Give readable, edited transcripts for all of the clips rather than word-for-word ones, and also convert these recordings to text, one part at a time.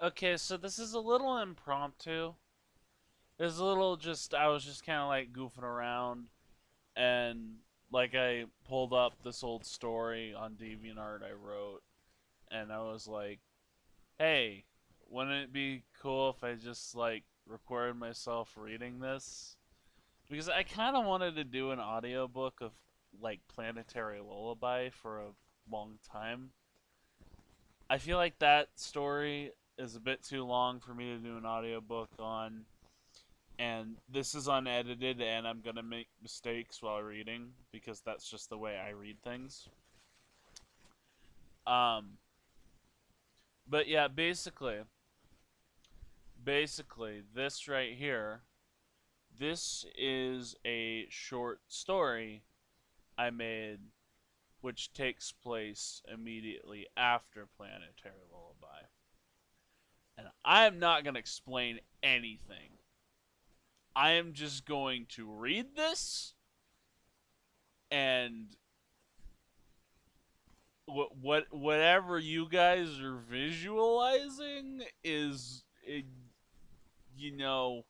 Okay, so this is a little impromptu. It's a little just I was just kind of like goofing around and like I pulled up this old story on DeviantArt I wrote and I was like, "Hey, wouldn't it be cool if I just like recorded myself reading this?" Because I kind of wanted to do an audiobook of like Planetary Lullaby for a long time. I feel like that story is a bit too long for me to do an audiobook on, and this is unedited and I'm going to make mistakes while reading because that's just the way I read things. Um but yeah, basically this right here, this is a short story I made which takes place immediately after Planetary Lullaby. And I am not going to explain anything. I am just going to read this and whatever you guys are visualizing is you know,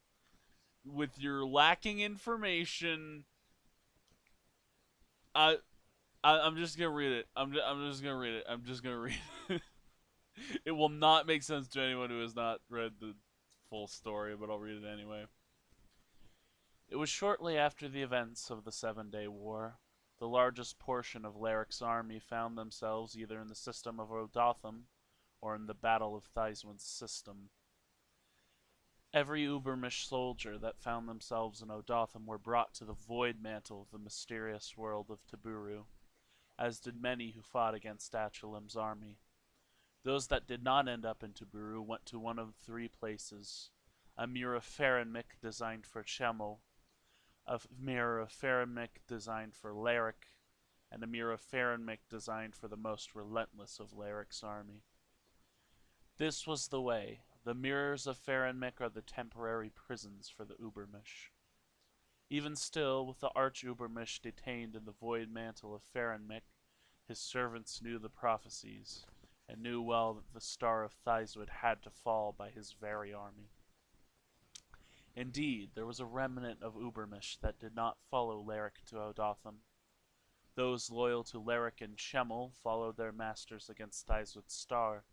with your lacking information, I, I'm just gonna read it. I'm just gonna read it. I'm just gonna read it. It will not make sense to anyone who has not read the full story, but I'll read it anyway. It was shortly after the events of the Seven-Day War. The largest portion of Laric's army found themselves either in the system of Odotham or in the Battle of Thiswin's system. Every Ubermish soldier that found themselves in Odotham were brought to the void mantle of the mysterious world of Taburu, as did many who fought against Achalim's army. Those that did not end up in Taburu went to one of three places: a mirror of Farinmik designed for Chemel, a mirror of Farinmik designed for Laric, and a mirror of Farinmik designed for the most relentless of Laric's army. This was the way. The mirrors of Farinmik are the temporary prisons for the Ubermish. Even still, with the Arch-Ubermish detained in the void mantle of Farinmik, his servants knew the prophecies, and knew well that the star of Thiswood had to fall by his very army. Indeed, there was a remnant of Ubermish that did not follow Laric to Odotham. Those loyal to Laric and Chemel followed their masters against Thiswood's star,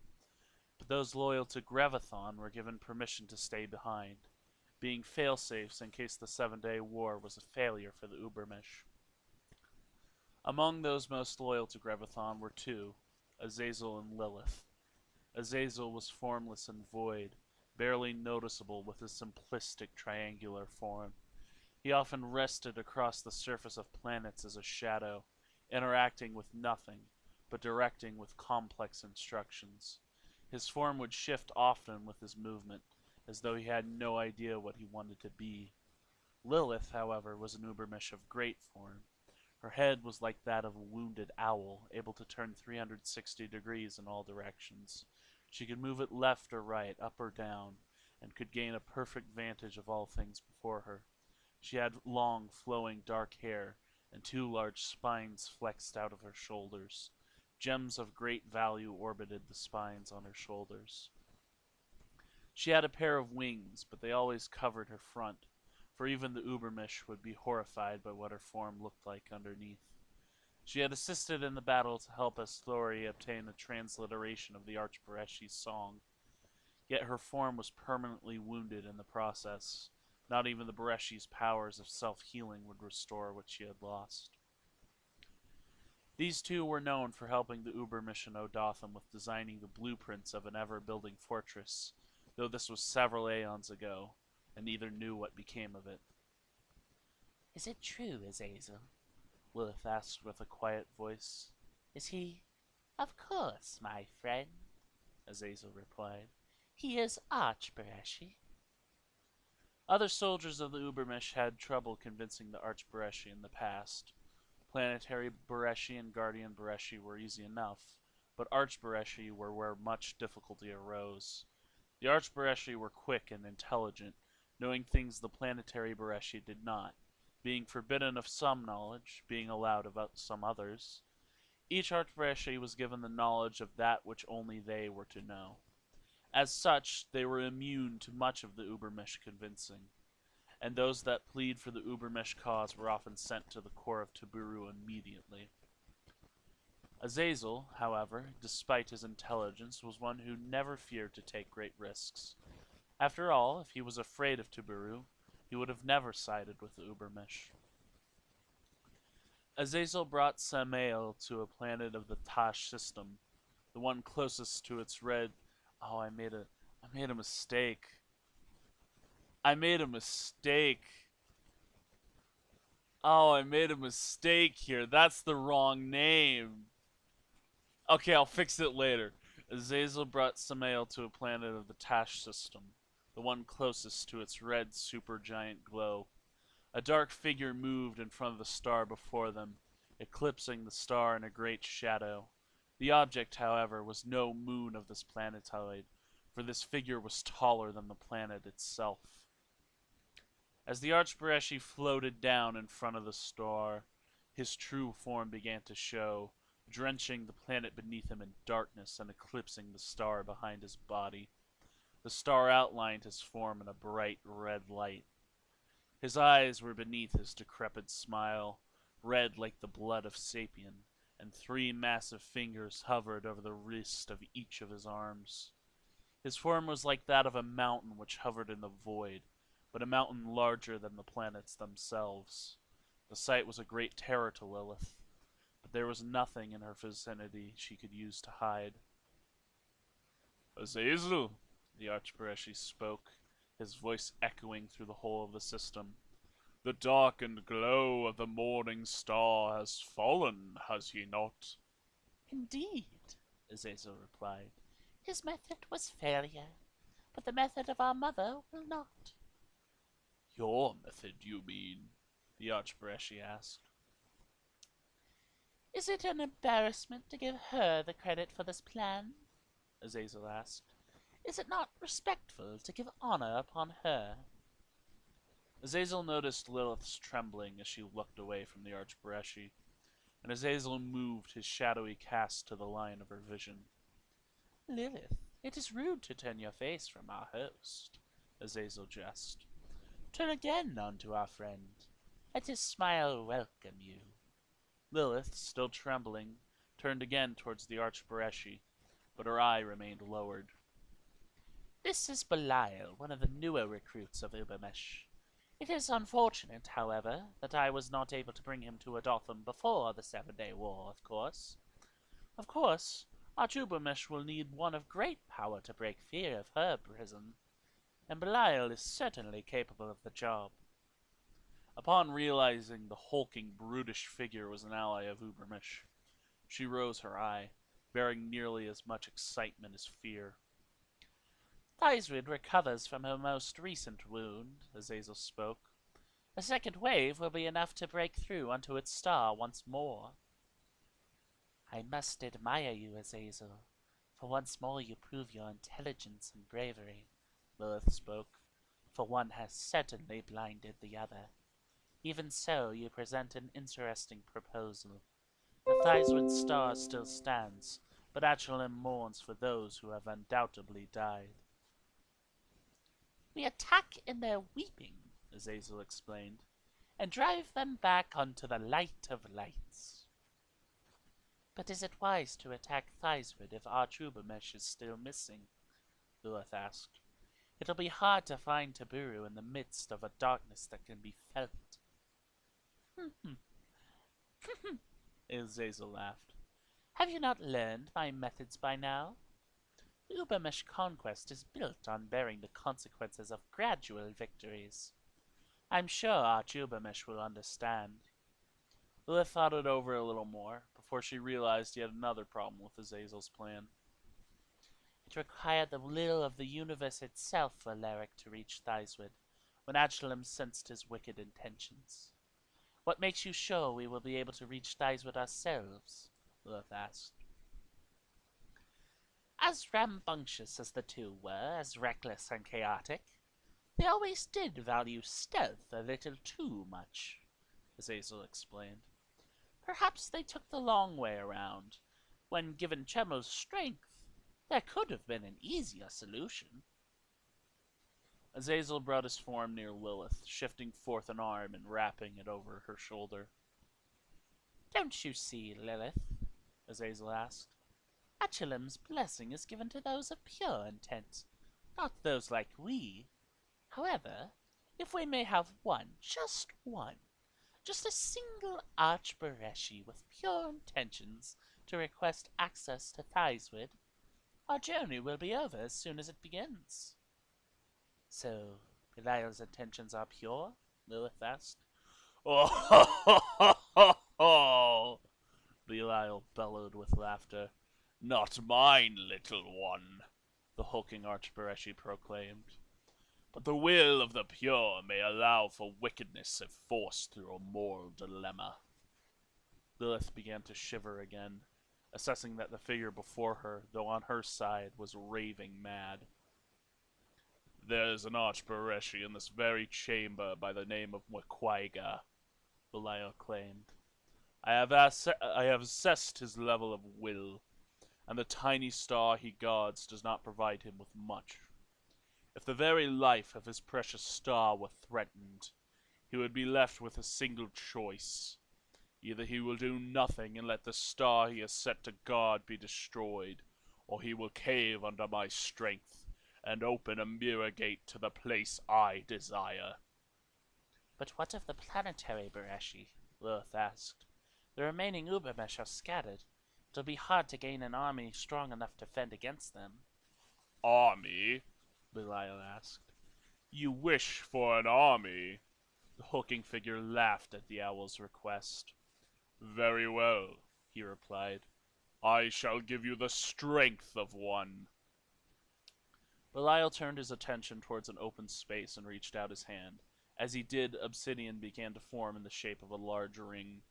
but those loyal to Grevathon were given permission to stay behind, being failsafes in case the Seven-Day War was a failure for the Ubermish. Among those most loyal to Grevathon were two, Azazel and Lilith. Azazel was formless and void, barely noticeable with his simplistic triangular form. He often rested across the surface of planets as a shadow, interacting with nothing, but directing with complex instructions. His form would shift often with his movement, as though he had no idea what he wanted to be. Lilith, however, was an Ubermish of great form. Her head was like that of a wounded owl, able to turn 360 degrees in all directions. She could move it left or right, up or down, and could gain a perfect vantage of all things before her. She had long, flowing dark hair, and two large spines flexed out of her shoulders. Gems of great value orbited the spines on her shoulders. She had a pair of wings, but they always covered her front, for even the Ubermish would be horrified by what her form looked like underneath. She had assisted in the battle to help Astori obtain a transliteration of the Archbereshi's song, yet her form was permanently wounded in the process. Not even the Bereshi's powers of self-healing would restore what she had lost. These two were known for helping the Ubermish in Odotham with designing the blueprints of an ever-building fortress, though this was several aeons ago, and neither knew what became of it. Is it true, Azazel? Lilith asked with a quiet voice. Is he? Of course, my friend, Azazel replied. he is Archbereshi. Other soldiers of the Ubermish had trouble convincing the Archbereshi in the past. Planetary Bereshi and Guardian Bereshi were easy enough, but Archbereshi were where much difficulty arose. The Archbereshi were quick and intelligent, knowing things the Planetary Bereshi did not, being forbidden of some knowledge, being allowed of some others. Each Archbereshi was given the knowledge of that which only they were to know. As such, they were immune to much of the Ubermensch convincing, and those that plead for the Ubermensch cause were often sent to the core of Taburu immediately. Azazel, however, despite his intelligence, was one who never feared to take great risks. After all, if he was afraid of Taburu, he would have never sided with the Ubermensch. Azazel brought Samael to a planet of the Tash system, the one closest to its red. Oh, I made a mistake. I made a mistake. Oh, I made a mistake here. That's the wrong name. Okay, I'll fix it later. Azazel brought Samael to a planet of the Tash system, the one closest to its red supergiant glow. A dark figure moved in front of the star before them, eclipsing the star in a great shadow. The object, however, was no moon of this planetoid, for this figure was taller than the planet itself. As the Archbereshi floated down in front of the star, his true form began to show, drenching the planet beneath him in darkness and eclipsing the star behind his body. The star outlined his form in a bright red light. His eyes were beneath his decrepit smile, red like the blood of Sapien, and 3 massive fingers hovered over the wrist of each of his arms. His form was like that of a mountain which hovered in the void, but a mountain larger than the planets themselves. The sight was a great terror to Lilith, but there was nothing in her vicinity she could use to hide. Azazel, the Archbereshi spoke, his voice echoing through the whole of the system. The darkened glow of the morning star has fallen, has he not? Indeed, Azazel replied. His method was failure, but the method of our mother will not. Your method, you mean? The Archbereshi asked. Is it an embarrassment to give her the credit for this plan? Azazel asked. Is it not respectful to give honor upon her? Azazel noticed Lilith's trembling as she looked away from the Archbereshi, and Azazel moved his shadowy cast to the line of her vision. Lilith, it is rude to turn your face from our host, Azazel jested. Turn again unto our friend. Let his smile welcome you. Lilith, still trembling, turned again towards the Archbereshi, but her eye remained lowered. This is Belial, one of the newer recruits of Ubermesh. It is unfortunate, however, that I was not able to bring him to Adotham before the 7-Day War, of course. Of course, our Ubermesh will need one of great power to break fear of her prison, and Belial is certainly capable of the job. Upon realizing the hulking, brutish figure was an ally of Ubermesh, she rose her eye, bearing nearly as much excitement as fear. Thaisrid recovers from her most recent wound, Azazel spoke. A second wave will be enough to break through onto its star once more. I must admire you, Azazel, for once more you prove your intelligence and bravery, Lilith spoke, for one has certainly blinded the other. Even so, you present an interesting proposal. The Thaisrid star still stands, but Achelim mourns for those who have undoubtedly died. We attack in their weeping, Azazel explained, and drive them back onto the light of lights. But is it wise to attack Thaisrid if Arch-Ubermesh is still missing? Lilith asked. It'll be hard to find Taburu in the midst of a darkness that can be felt. Azazel laughed. Have you not learned my methods by now? Ubermesh conquest is built on bearing the consequences of gradual victories. I'm sure Arch-Ubermesh will understand. Lilith thought it over a little more, before she realized he had another problem with Azazel's plan. It required the will of the universe itself for Leric to reach Thaisrid, when Achelim sensed his wicked intentions. What makes you sure we will be able to reach Thaisrid ourselves? Lilith asked. As rambunctious as the two were, as reckless and chaotic, they always did value stealth a little too much, Azazel explained. Perhaps they took the long way around, when given Chemo's strength. There could have been an easier solution. Azazel brought his form near Lilith, shifting forth an arm and wrapping it over her shoulder. Don't you see, Lilith? Azazel asked. Achelim's blessing is given to those of pure intent, not those like we. However, if we may have one, just a single Archbereshi with pure intentions to request access to Thaiswood, our journey will be over as soon as it begins. So, Belial's intentions are pure? Lilith asked. Oh, ho, ho, ho, ho, ho! Belial bellowed with laughter. Not mine, little one, the hulking Archbereshi proclaimed. But the will of the pure may allow for wickedness if forced through a moral dilemma. Lilith began to shiver again, assessing that the figure before her, though on her side, was raving mad. There is an Archbereshi in this very chamber by the name of Mukwaiga, Belial claimed. I have assessed his level of will, and the tiny star he guards does not provide him with much. If the very life of his precious star were threatened, he would be left with a single choice. Either he will do nothing and let the star he has set to guard be destroyed, or he will cave under my strength and open a mirror gate to the place I desire. But what of the planetary Bereshi? Lilith asked. The remaining Ubermesh are scattered. It'll be hard to gain an army strong enough to fend against them. Army? Belial asked. You wish for an army? The hulking figure laughed at the owl's request. Very well, he replied. I shall give you the strength of one. Belial turned his attention towards an open space and reached out his hand. As he did, obsidian began to form in the shape of a large ring.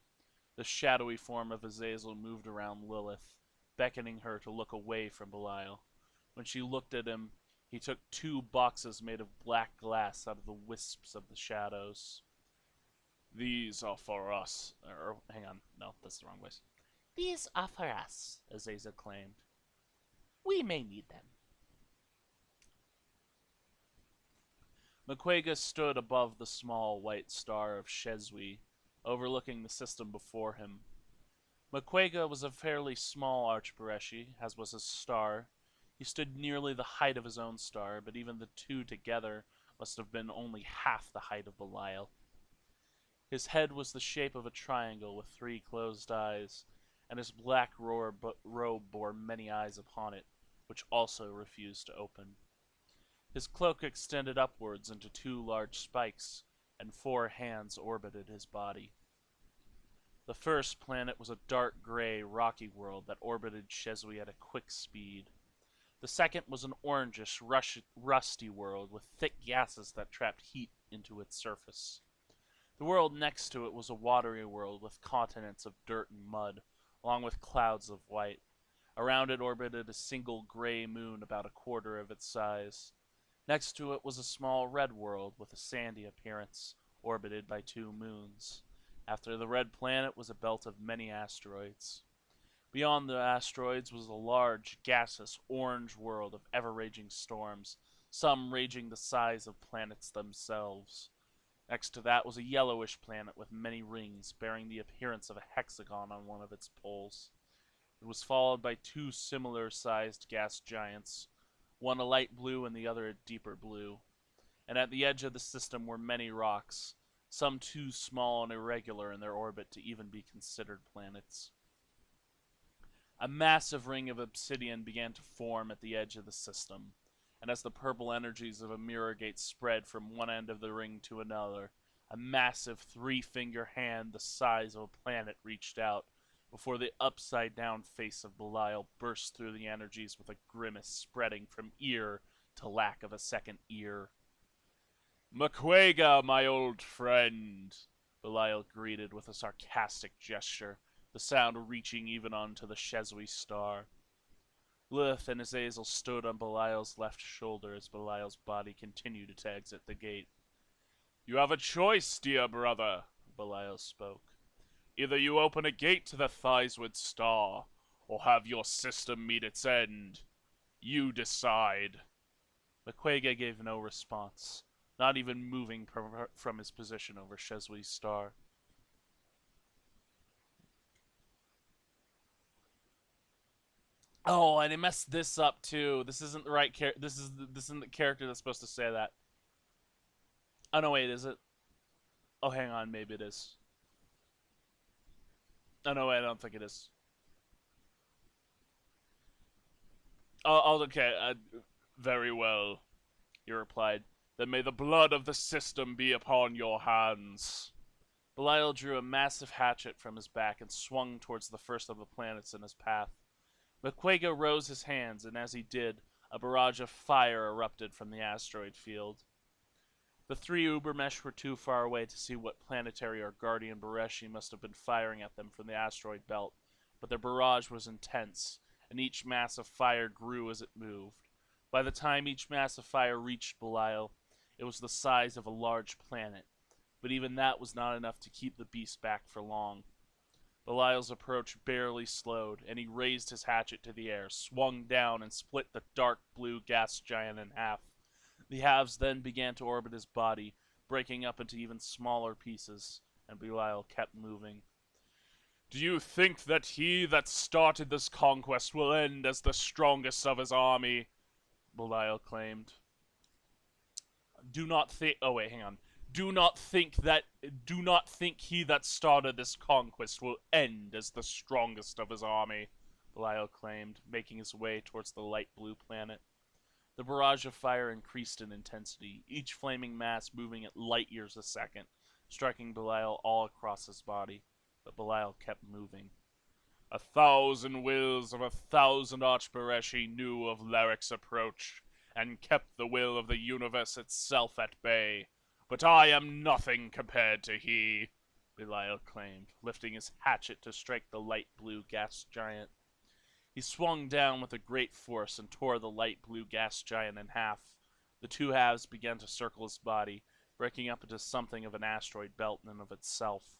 The shadowy form of Azazel moved around Lilith, beckoning her to look away from Belial. When she looked at him, he took 2 boxes made of black glass out of the wisps of the shadows. These are for us. Hang on. No, that's the wrong way. These are for us, Azazel claimed. We may need them. Mukwege stood above the small white star of Shezwi, overlooking the system before him. Mukwege was a fairly small Archbereshi, as was his star. He stood nearly the height of his own star, but even the two together must have been only half the height of Belial. His head was the shape of a triangle with 3 closed eyes, and his black robe bore many eyes upon it, which also refused to open. His cloak extended upwards into 2 large spikes, and 4 hands orbited his body. The first planet was a dark gray, rocky world that orbited Shezwi at a quick speed. The second was an orangish, rusty world with thick gases that trapped heat into its surface. The world next to it was a watery world with continents of dirt and mud, along with clouds of white. Around it orbited a single gray moon about a quarter of its size. Next to it was a small red world with a sandy appearance, orbited by 2 moons. After the red planet was a belt of many asteroids. Beyond the asteroids was a large, gaseous, orange world of ever-raging storms, some raging the size of planets themselves. Next to that was a yellowish planet with many rings, bearing the appearance of a hexagon on one of its poles. It was followed by 2 similar-sized gas giants, one a light blue and the other a deeper blue. And at the edge of the system were many rocks, some too small and irregular in their orbit to even be considered planets. A massive ring of obsidian began to form at the edge of the system, and as the purple energies of a mirror gate spread from one end of the ring to another, a massive 3-finger hand the size of a planet reached out, before the upside-down face of Belial burst through the energies with a grimace spreading from ear to lack of a second ear. Mukwege, my old friend, Belial greeted with a sarcastic gesture, the sound reaching even onto the Shezwi star. Lilith and Azazel stood on Belial's left shoulder as Belial's body continued to exit the gate. You have a choice, dear brother, Belial spoke. Either you open a gate to the Thaiswood star, or have your system meet its end. You decide. McQuaga gave no response, not even moving from his position over Sheswi's star. Oh, and I messed this up too. This isn't the right character. This isn't the character that's supposed to say that. Oh no, wait, is it? Oh, hang on, maybe it is. Oh no, wait, I don't think it is. Oh, okay. Very well, he replied. Then may the blood of the system be upon your hands. Belial drew a massive hatchet from his back and swung towards the first of the planets in his path. McQuaga rose his hands, and as he did, a barrage of fire erupted from the asteroid field. The three Ubermesh were too far away to see what planetary or guardian Bereshi must have been firing at them from the asteroid belt, but their barrage was intense, and each mass of fire grew as it moved. By the time each mass of fire reached Belial, it was the size of a large planet, but even that was not enough to keep the beast back for long. Belial's approach barely slowed, and he raised his hatchet to the air, swung down, and split the dark blue gas giant in half. The halves then began to orbit his body, breaking up into even smaller pieces, and Belial kept moving. Do you think that he that started this conquest will end as the strongest of his army? Belial claimed. Do not think. Oh wait, hang on. Do not think that. Do not think he that started this conquest will end as the strongest of his army. Belial claimed, making his way towards the light blue planet. The barrage of fire increased in intensity, each flaming mass moving at light years a second, striking Belial all across his body. But Belial kept moving. 1,000 wills of 1,000 Archbereshi knew of Laric's approach, and kept the will of the universe itself at bay. But I am nothing compared to he, Belial claimed, lifting his hatchet to strike the light blue gas giant. He swung down with a great force and tore the light blue gas giant in half. The two halves began to circle his body, breaking up into something of an asteroid belt in and of itself.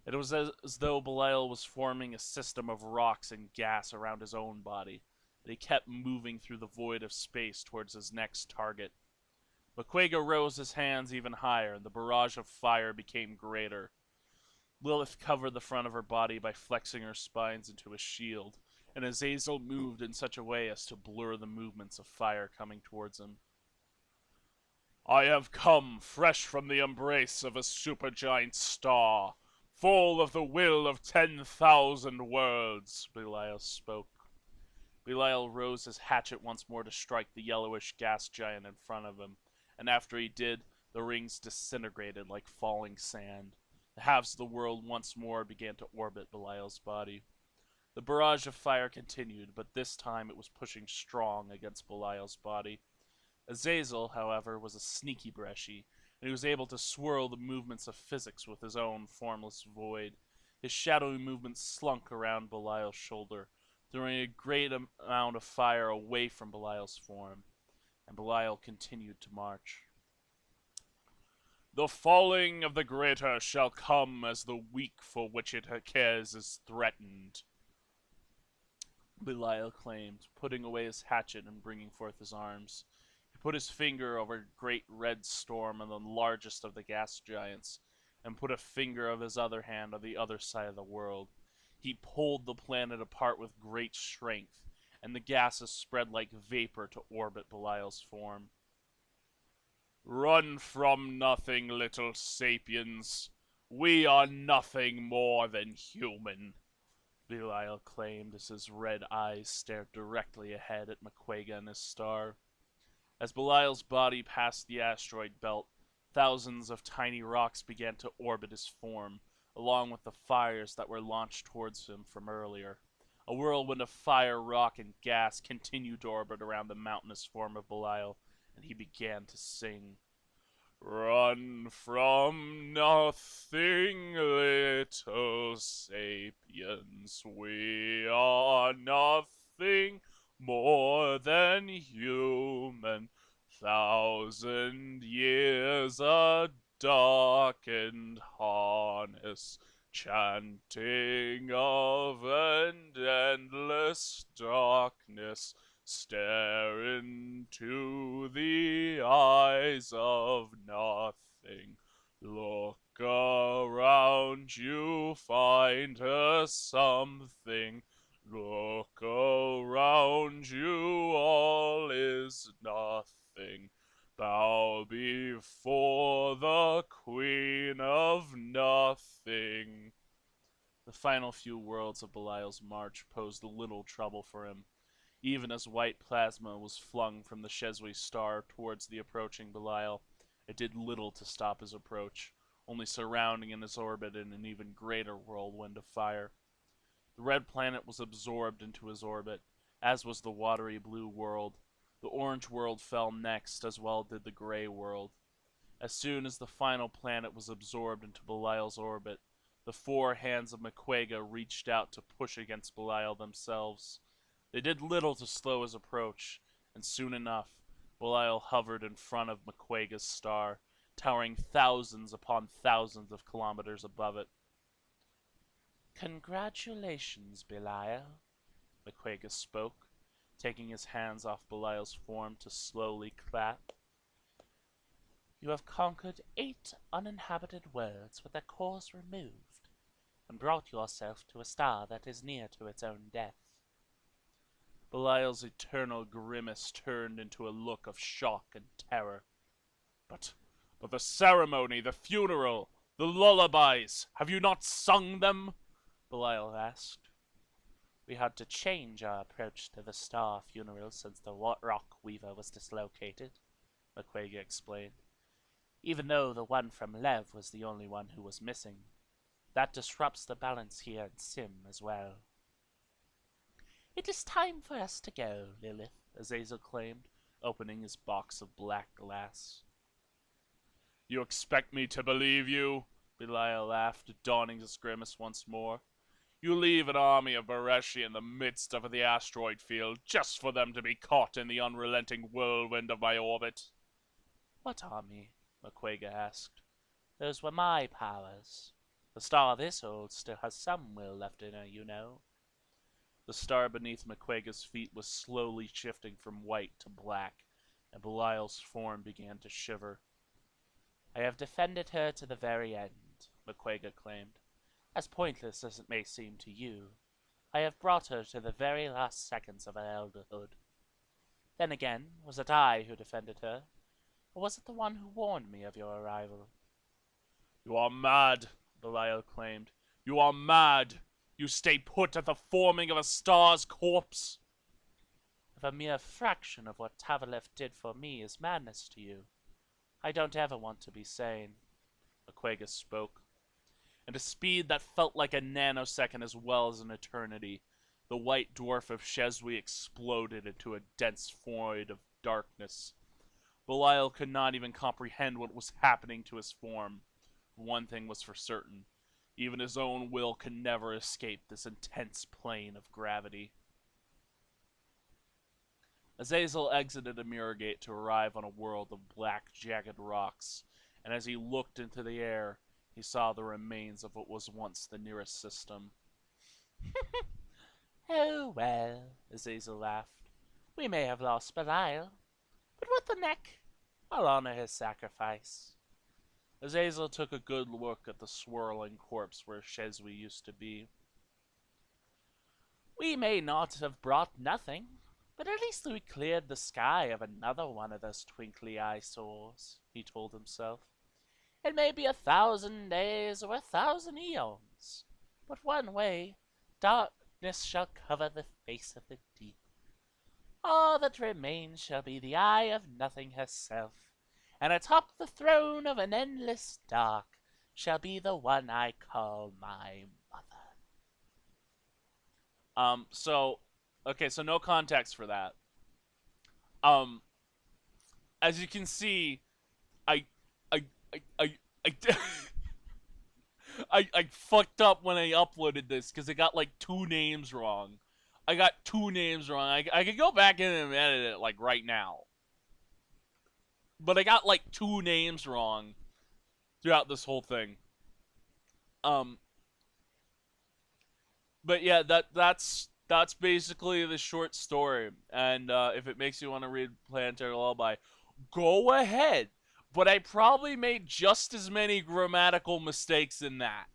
It was as though Belial was forming a system of rocks and gas around his own body, and he kept moving through the void of space towards his next target. McQuaga rose his hands even higher, and the barrage of fire became greater. Lilith covered the front of her body by flexing her spines into a shield, and Azazel moved in such a way as to blur the movements of fire coming towards him. I have come fresh from the embrace of a supergiant star, full of the will of 10,000 worlds, Belial spoke. Belial rose his hatchet once more to strike the yellowish gas giant in front of him, and after he did, the rings disintegrated like falling sand. The halves of the world once more began to orbit Belial's body. The barrage of fire continued, but this time it was pushing strong against Belial's body. Azazel, however, was a sneaky Bereshi, and he was able to swirl the movements of physics with his own formless void. His shadowy movements slunk around Belial's shoulder, throwing a great amount of fire away from Belial's form, and Belial continued to march. The falling of the greater shall come as the weak for which it cares is threatened, Belial claimed, putting away his hatchet and bringing forth his arms. He put his finger over a great red storm on the largest of the gas giants, and put a finger of his other hand on the other side of the world. He pulled the planet apart with great strength, and the gases spread like vapor to orbit Belial's form. Run from nothing, little sapiens. We are nothing more than human, Belial claimed as his red eyes stared directly ahead at McQuaga and his star. As Belial's body passed the asteroid belt, thousands of tiny rocks began to orbit his form, along with the fires that were launched towards him from earlier. A whirlwind of fire, rock, and gas continued to orbit around the mountainous form of Belial, and he began to sing. Run from nothing, little sapiens. We are nothing more than human. 1,000 years a darkened harness, chanting of an endless darkness. Stare into the eyes of nothing. Look around you, find a something. Look around you, all is nothing. Bow before the Queen of Nothing. The final few worlds of Belial's march posed little trouble for him, even as white plasma was flung from the Shezwi star towards the approaching Belial. It did little to stop his approach, only surrounding in his orbit in an even greater whirlwind of fire. The red planet was absorbed into his orbit, as was the watery blue world. The orange world fell next, as well did the gray world. As soon as the final planet was absorbed into Belial's orbit, the four hands of Mequega reached out to push against Belial themselves. They did little to slow his approach, and soon enough, Belial hovered in front of Mequega's star, towering thousands upon thousands of kilometers above it. Congratulations, Belial, Mequega spoke, taking his hands off Belial's form to slowly clap. You have conquered 8 uninhabited worlds with their cores removed, and brought yourself to a star that is near to its own death. Belial's eternal grimace turned into a look of shock and terror. But the ceremony, the funeral, the lullabies, have you not sung them? Belial asked. We had to change our approach to the star funeral since the rock weaver was dislocated, Mequega explained. Even though the one from Lev was the only one who was missing. That disrupts the balance here in Sim as well. It is time for us to go, Lilith, Azazel claimed, opening his box of black glass. You expect me to believe you? Belial laughed, donning his grimace once more. You leave an army of Bereshi in the midst of the asteroid field just for them to be caught in the unrelenting whirlwind of my orbit. What army? Mequega asked. Those were my powers. The star this old still has some will left in her, you know. The star beneath Mequega's feet was slowly shifting from white to black, and Belial's form began to shiver. I have defended her to the very end, Mequega claimed. As pointless as it may seem to you, I have brought her to the very last seconds of her elderhood. Then again, was it I who defended her, or was it the one who warned me of your arrival? You are mad, Belial claimed. You are mad! You stay put at the forming of a star's corpse! If a mere fraction of what Tavalef did for me is madness to you, I don't ever want to be sane, Mequega spoke. At a speed that felt like a nanosecond as well as an eternity, the white dwarf of Shezwi exploded into a dense void of darkness. Belial could not even comprehend what was happening to his form. One thing was for certain. Even his own will could never escape this intense plane of gravity. Azazel exited a mirror gate to arrive on a world of black, jagged rocks, and as he looked into the air, he saw the remains of what was once the nearest system. Oh well, Azazel laughed. We may have lost Belial, but what the neck? I'll honor his sacrifice. Azazel took a good look at the swirling corpse where Shezwi used to be. We may not have brought nothing, but at least we cleared the sky of another one of those twinkly eyesores, he told himself. It may be 1,000 days or 1,000 eons, but one way, darkness shall cover the face of the deep. All that remains shall be the eye of nothing herself, and atop the throne of an endless dark shall be the one I call my mother. So no context for that. As you can see, I, I, I, I, I fucked up when I uploaded this because I got like 2 names wrong. I got 2 names wrong. I could go back in and edit it like right now. But I got like 2 names wrong throughout this whole thing. But yeah, that's that's basically the short story. And if it makes you want to read Planetary Lullaby, go ahead. But I probably made just as many grammatical mistakes in that.